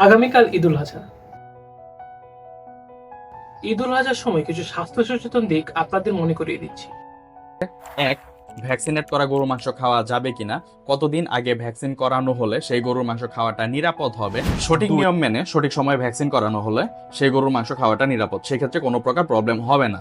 আগামীকাল ঈদুল আজহা। ঈদুল আজহার সময় কিছু স্বাস্থ্য সচেতন দিক আপনাদের মনে করিয়ে দিচ্ছি। এক, ভ্যাকসিনেট করা গরুর মাংস খাওয়া যাবে কিনা, কতদিন আগে ভ্যাকসিন করানো হলে সেই গরুর মাংস খাওয়াটা নিরাপদ হবে। সঠিক নিয়ম মেনে সঠিক সময় ভ্যাকসিন করানো হলে সেই গরুর মাংস খাওয়াটা নিরাপদ, সেক্ষেত্রে কোনো প্রকার প্রবলেম হবে না।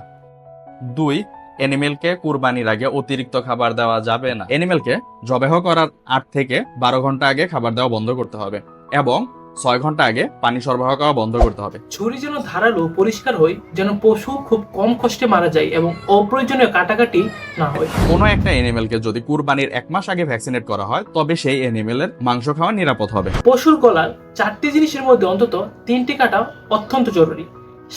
দুই, অ্যানিমেলকে কুরবানির আগে অতিরিক্ত খাবার দেওয়া যাবে না। অ্যানিমেলকে জবাই করার 8 থেকে 12 ঘন্টা আগে খাবার দেওয়া বন্ধ করতে হবে এবং 6 ঘন্টা আগে পানি সরবরাহ করা বন্ধ করতে হবে। ছুরি যেন ধারালো পরিষ্কার হয়, যেন পশু খুব কম কষ্টে মারা যায় এবং অপ্রয়োজনীয় কাটাকাটি না হয়। কোনো একটা অ্যানিমেলকে যদি কুরবানির 1 মাস আগে ভ্যাকসিনেট করা হয় তবে সেই অ্যানিমেলের মাংস খাওয়া নিরাপদ হবে। পশুর গলার 4টি জিনিসের মধ্যে অন্তত 3টি কাটা অত্যন্ত জরুরি: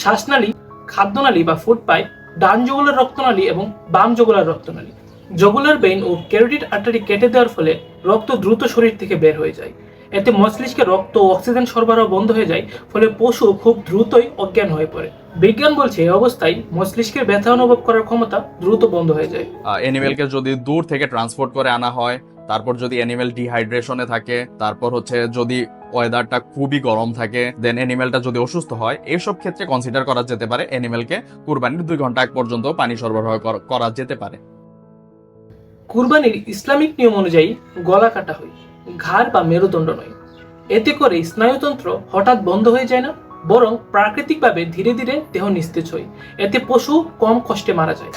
শ্বাসনালী, খাদ্যনালী বা ফুড পাইপ, ডান জগুলার রক্তনালী এবং বাম জগুলার রক্তনালী। জগুলার ভেইন ও ক্যারোটিড আর্টারি কেটে দেওয়ার ফলে রক্ত দ্রুত শরীর থেকে বের হয়ে যায়। এতে মস্তিষ্কে রক্ত ও অক্সিজেন সরবরাহ বন্ধ হয়ে যায়, ফলে পশু খুব দ্রুতই অজ্ঞান হয়ে পড়ে। বিজ্ঞান বলছে এই অবস্থায় মস্তিষ্কের ব্যথা অনুভব করার ক্ষমতা দ্রুত বন্ধ হয়ে যায়। অ্যানিমেলকে যদি দূর থেকে ট্রান্সপোর্ট করে আনা হয়, তারপর যদি অ্যানিমেল ডিহাইড্রেশনে থাকে, তারপর যদি ওয়েদারটা খুবই গরম থাকে, দেন অ্যানিমেলটা যদি অসুস্থ হয়, এইসব ক্ষেত্রে কনসিডার করা যেতে পারে অ্যানিমেলকে কুরবানির 2 ঘন্টা আগ পর্যন্ত পানি সরবরাহ করা যেতে পারে। কুরবানির ইসলামিক নিয়ম অনুযায়ী গলা কাটা হয়, ঘাড় বা মেরুদণ্ড নয়। এতে করে স্নায়ুতন্ত্র হঠাৎ বন্ধ হয়ে যায় না, বরং প্রাকৃতিকভাবে ধীরে ধীরে দেহ নিস্তেজ হয়। এতে পশু কম কষ্টে মারা যায়।